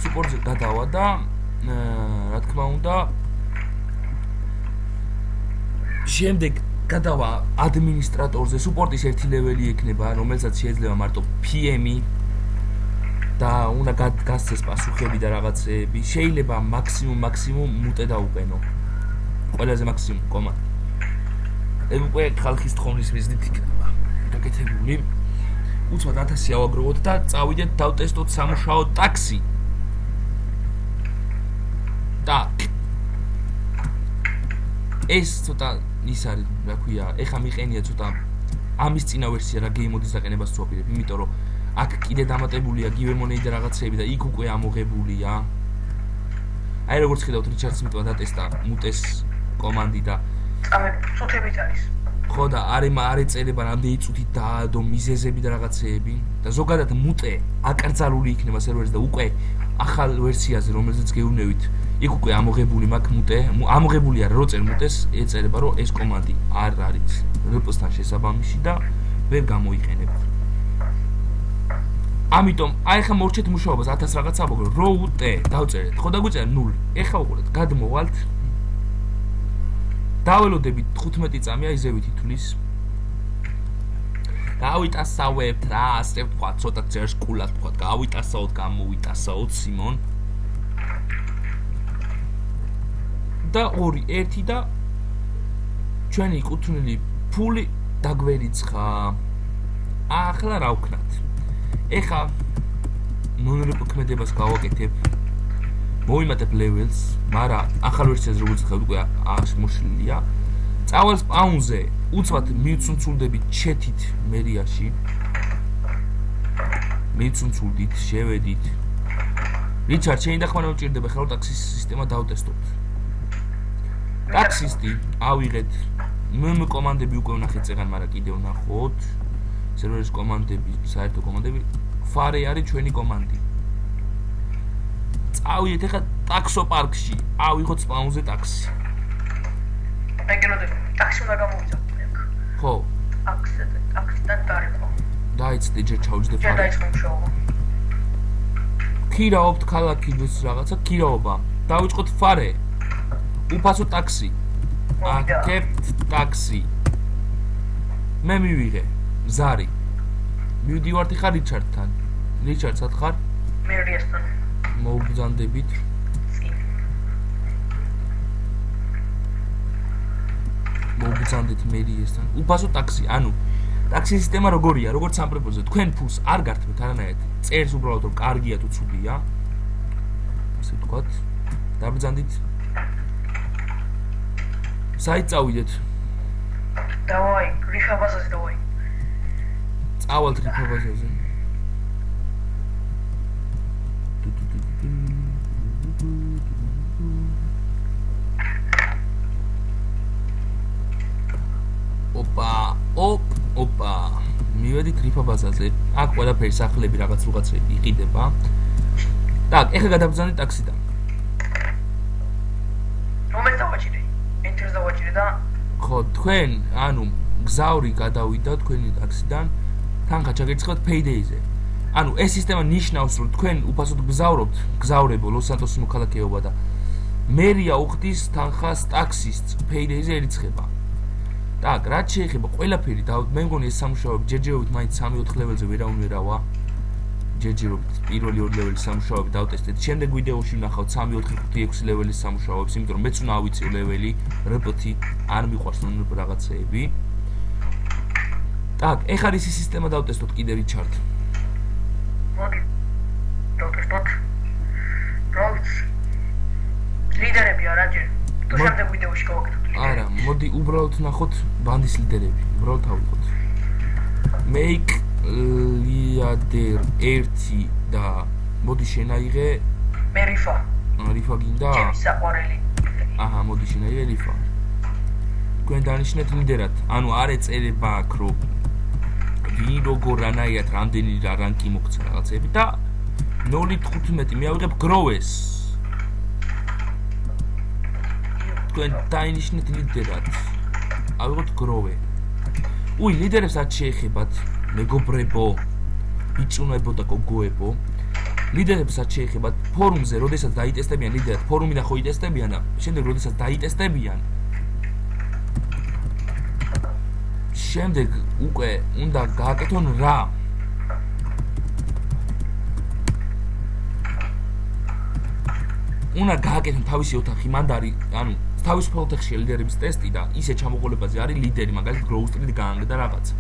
სუპორტზე გადავა და რა თქმა უნდა შემდეგ გადავა ადმინისტრატორზე, სუპორტის ერთი ლეველი ექნება, რომელსაც შეიძლება მარტო PM-ი და უნდა გასცეს პასუხები და რაღაცეები. შეიძლება მაქსიმუმ მუტე დაუყენო. ყველაზე მაქსიმუმ კომანდა. უკვე ხალხის თხოვნის მიზნით იქნება გაკეთებული. უცბად 1000 ავაგროვოთ და წავიდეთ დავტესტოთ სამუშაო ტაქსი. Так. ეს ცოტა ის არის, რა ქვია, ეხა მიყენია ცოტა ამის წინა ვერსია რა გეიმოდის დაყენებას ვაპირებ, იმიტომ რომ აქ კიდე დამატებულია გივემონეი და რაღაცეები და იქ უკვე ამოღებულია. აი როგორც ხედავთ რიჩარდს მიტყვა დატესტა მუტეს კომანდი და წუთებით არის. ხო და არ ეწერება რამდენი წუთით დაადო მიზეზები და რაღაცეები და ზოგადად მუტე აკრძალული იქნება სერვერზე და უკვე ახალ ვერსიაზე რომელზეც გეუნევით იქ უკვე ამოღებული მაქვს მუტე ამოღებულია რო წერ მუტეს ეწერება რომ ეს კომანდი არ არის რპ-სთან შესაბამისი და ვერ გამოიყენებ. ამიტომ აი ხა მორჩეთ მუშაობას 1000 რაღაც ამოგრო რო უტე დავწერეთ ხო და გვიწერა 0. ეხა უყურეთ გადმოვალთ დაველოდებით 15 წამი აი ზევით ითვლის გავიტასავებთ რა ასე ვთქვა ცოტა ძერსკულად ვთქვა გავიტასაოთ გამოვიტასაოთ სიმონ და 2 1 და ჩვენი კუთვნილი ფული დაგვერიცხა ახლა რა ვქნათ ეხა ნონრეპ ქმედებას გავაკეთებ მოვიმატებ levels, მაგრამ ახალ ვერსიაზე როგორც ხედავთ უკვე მოშლილია. წავალ სპაუნზე, უცბად მივცუნცულდებით ჩეთით მერიაში. მივცუნცულდით, შევედით. რიჩარდ, შენ დახმარება მჭირდება, ხელ ტაქსის სისტემა დავტესტოთ. ტაქსისტი, ავიღეთ. მმ კომანდები უკვე ვნახეთ წეგან, მაგრამ კიდევ ვნახოთ. სერვერის კომანდები, საერთო კომანდები. ფარე არის ჩვენი კომანდი. წავიდეთ ეხლა ტაქსო პარკში. ავიღოთ სპაუნზე ტაქსი. ეგრევე ტაქსი უნდა გამოვიძახოთ. ხო. ტაქსიდან დარეკვა. დაიცდე ჯერ ჩავჯდე ფარე. ჯერ დაიწყო მუშაობა. ქირაობთ ქალაქის რაღაცა ქირაობა. დავიწყოთ ფარე. უფასო ტაქსი. აკეპტ ტაქსი. მე მივიღე. ზარი. მივდივართ ეხლა რიჩარდთან. რიჩარდს ათხარ? მე რიასთან. მოვბრძანდებით. მოვბრძანდეთ მერიესთან. უფასო ტაქსი, ანუ ტაქსის სისტემა როგორია, როგორც სამპრეპოზე, თქვენ ფულს არ გართმევთ არანაირად. წერს უბრალოდ რომ კარგია თუ ცუდია. ასე ვთქვათ. დაბრძანდით. საით წავიდეთ? დავაი, რიფაბაზაზე დავაი. წავალთ რიფაბაზაზე. ოპა მივედით რიფაბაზაზე აქ ყველაფერი სახლები რაღაცები იყიდება так ეხლა გადავბრძანეთ ტაქსიდან რომელ დავაჭირე ენტერს დავაჭირე და ხო თქვენ ანუ გზავრი გადავიდა თქვენი ტაქსიდან თანხა ჩაგერცხათ Payday-ზე ანუ ეს სისტემა ნიშნავს რომ თქვენ უფასოდ გზავრობთ გზავრებო ლოს-სანტოსის მოქალაქეობა და მერია უხდის თანხას ტაქსისტს Payday-ზე ერიცხება так, რაც შეიძლება ყველაფერი და მე მგონი ეს სამუშაოები ჯერჯერობით მაინც 3-4 ლეველზე ვერავნერავა. ჯერჯერობით პირველი 2 ლეველის სამუშაოები დავტესტეთ. შემდეგ ვიდეოში ვნახავთ 3-4-5-6 ლეველის სამუშაოებს, იმიტომ რომ მეც უნდა ავიწევ ლეველი, რპ-ი არ მიყვარს ნუ რაღაცეები. так, ეხლა ის სისტემა დავტესტოთ კიდე რიჩარდ. მოდი. დავტესტოთ. როგორც ლიდერები არაჯერ. თუ შემდეგ ვიდეოში გავაკეთოთ. არა, მოდი უბრალოდ ნახოთ ბანდის ლიდერები, უბრალოდ ავიღოთ. Make leader 1 და მოდი შენაიღე მე რიფა. რიფა გინდა? ჩემი საყვარელი. აჰა, მოდი შენაიღე რიფა. თქვენ დანიშნეთ ლიდერად, ანუ არ ეწერება აქ რომ ვინ როგორ რანაირად რამდენი რანკი მოგცა რაღაცები და 0.15 მე ავიღებ გროვეს. თქვენ დაინიშნეთ ლიდერად. ავიღოთ გროვე. უი, ლიდერებს არ შეეხებათ, მეგობრებო, ბიჭუნებო და გოგოებო. ლიდერებსაც შეეხება ფორუმზე, როდესაც დაიტესტებიან ლიდერად, ფორუმიდან ხო იტესტებიან და შემდეგ როდესაც დაიტესტებიან, შემდეგ უკვე უნდა გააკეთონ რა? უნდა გააკეთონ თავისი ოთახი, მანდარი, ანუ თავისუფალ ოთახში ლიდერების ტესტი და ისე ჩამოყოლებაზე არის ლიდერი, მაგალითად Grove Street გაანგდა რაღაცა.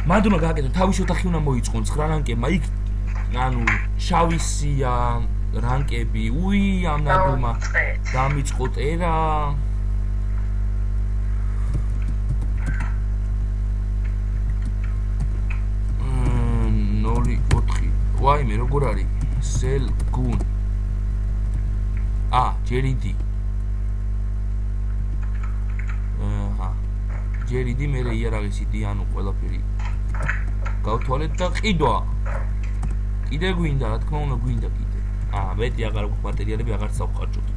მანდ უნდა გააკეთონ თავისი ოთახი უნდა მოიწყონ 9 რანკებმა, იქ ანუ შავი სია, რანკები, ამ ნაბულმა დამიწყო ტერა. ვაიმე, როგორ არის? Sell Gun. ჯერიდი. ჯერიდი მე იარაღის იდე, ანუ ყველაფერი გავთვალეთ და ყიდვა. კიდე გვინდა, რა თქმა უნდა, გვინდა კიდე. მეტი აღარ გვაქვს მატერიალები, აღარ დავხარჯოთ.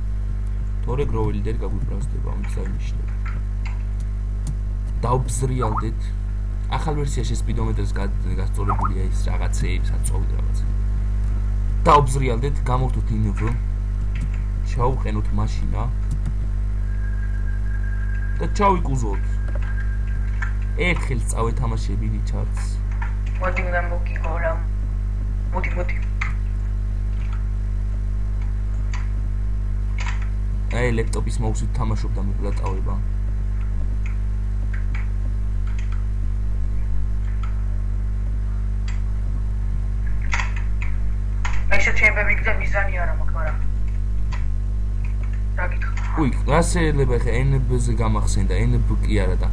თორე Grove ლიდერი გაგვიბრაზდება, ამის აღნიშნება. დავბზრიალდეთ. ახალ ვერსიაში სპიდომეტრს გასწორებულია ის რაღაცეები, საწოვი რაღაცები. დავბზრიალდეთ, გამოვთოთ ინვ. ჩავყენოთ მაშინა. და ჩავიკუზოთ. ერთხელ წავეთამაშები რიჩარდს. მოდი უნდა მოგიგო რა. მოდი. ლეპტოპის მაუსით თამაშობ და მიყლატავება. ისე ჩემები კიდე მიზანი არა მაქვს, მაგრამ რა გითხრა? რა შეიძლება ხე NB-ზე გამახსენდა, NB კი არა და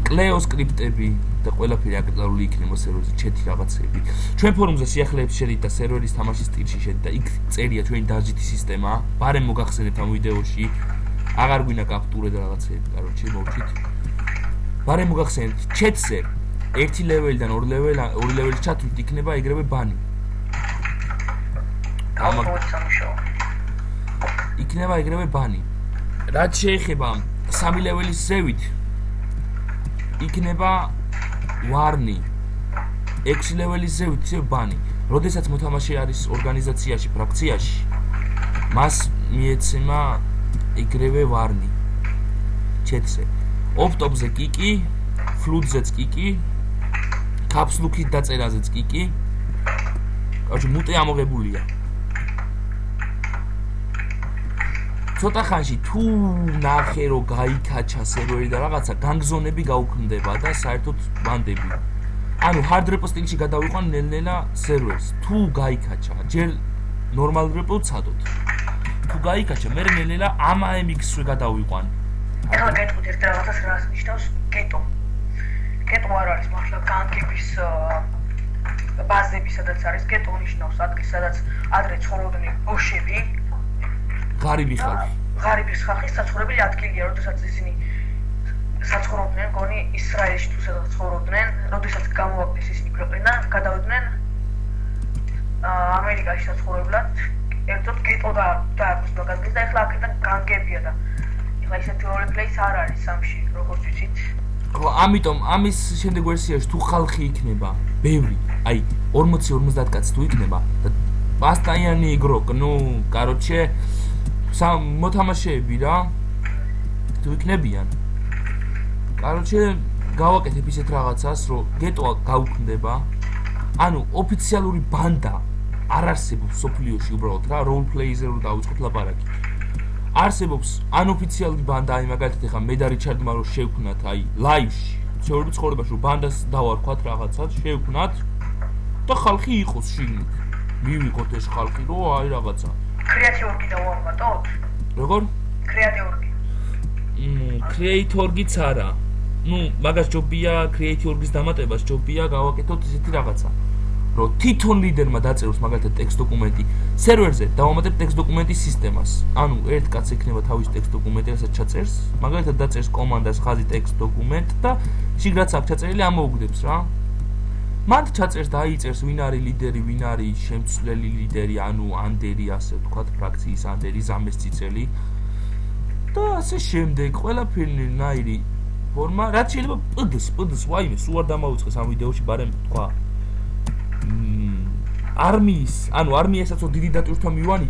კლეო სკრიპტები და ყველაფერი აკრძალული იქნება სერვერზე, ჩეთი რაღაცები. ჩვენ ფორუმზე სიახლეებს შედით და სერვერის თამაშის სტილში შედით და იქ წერია ჩვენი დაჟითი სისტემა. ბარემ მოგახსენებთ ამ ვიდეოში. აღარ გვინდა კაპტურა და რაღაცები, კაროჩე მოვჩით. ბარემ მოგახსენებთ ჩეთზე 1 ლეველიდან 2 ლეველში ჩათვლით იქნება ეგრევე ბანი. იქნება ეგრევე ბანი. რაც შეეხება 3 ლეველის ზევით იქნება ვარნი. 6 ლეველის ზევით ისევ ბანი. როდესაც მოთამაშე არის ორგანიზაციაში, ფრაქციაში, მას მიეცემა ეგრევე ვარნი. ჩეთზე. ოპტოპზე კიკი, ფლუტზეც კიკი, კაფსლუქის დაწერაზეც კიკი. კაროჩე მუტე ამოღებულია. ცოტა ხანში თუ ნახე რომ გაიქაჩა სერვერი და რაღაცა განგზონები გაუქმდება და საერთოდ ბანდები. ანუ hard repo სტილში გადავიყვან ნელ-ნელა სერვერს. თუ გაიქაჩა, ჯერ normal repo ვცადოთ. თუ გაიქაჩა, მე ნელ-ნელა ამ AMX-ზე გადავიყვან. ეხლა გეტყვით ერთ რაღაცას რას ნიშნავს გეტო. გეტო არ არის მართლა განგების ბაზები, სადაც არის გეტო ნიშნავს ადგილს, სადაც ადრე ცხოვრობდნენ ბოშები. ღარიბი ხალხი. ღარიბის ხალხის საცხოვრებელი ადგილია, როდესაც ისინი საცხოვრობდნენ, გონი ისრაელში თუ სადაც ცხოვრობდნენ, როდესაც გამოვაკლეს ისინი ქვეყანა, გადავიდნენ ამერიკაში საცხოვრებლად, ერთად გეტო დააქვს მაგალითად და ეხლა აქედან განგებია და ეხლა ისეთი როლ პლეის არ არის სამში, როგორც ვიცით. ხო, ამიტომ ამის შემდეგ ვერსიაში თუ ხალხი იქნება, ბევრი, აი 40-50 კაცი თუ იქნება და პასტაიანი იგროკ, კაროჩე მოთამაშეები რა თუ იქნებიან. კაროჩე გავაკეთებ ისეთ რაღაცას, რომ გეტო გაუქმდება. ანუ ოფიციალური ბანდა არ არსებობს სოფლიოში უბრალოდ რა, როლ პლეიზე რომ დავიწყოთ ლაპარაკი. არსებობს ანოფიციალური ბანდა, აი მაგალითად ეხა მე და რიჩარდმა რომ შევქნათ, აი ლაივში, ჩვეულებრივ ცხოვრებაში რომ ბანდას დავარქვათ რაღაცას, შევქნათ და ხალხი იყოს შიგნით. მივიღოთ ეს ხალხი რომ აი რაღაცა კრეატიორგი დავამატოთ? როგორ? კრეატიორგი. კრეატორგიც არა. მაგას ჯობია კრეატიორგის დამატებას ჯობია გავაკეთოთ ისეთი რაღაცა. რომ თვითონ ლიდერმა დაწეროს მაგალითად ტექსტ დოკუმენტი სერვერზე, დავამატებ ტექსტ დოკუმენტის სისტემას. ანუ ერთ კაცს ექნება თავის ტექსტ დოკუმენტი, რასაც ჩაწერს, მაგალითად დაწერს კომანდას ხაზი ტექსტ დოკუმენტ და შიგრაც აქვს ჩაწერილი ამოუგდებს რა. მან ჩაწერს და აიწერს ვინ არის ლიდერი, ვინ არის შემცვლელი ლიდერი, ანუ ანდერი, ასე ვთქვათ, ფრაქციის ანდერი, ზამეს ციცელი. და ასე შემდეგ, ყველაფერი ნაირი ფორმა, რაც შეიძლება პდს, ვაიმე, სულ არ დამაუწყეს ამ ვიდეოში, ბარემ თქვა. არმიასაც დიდი დატვირთვა მივანი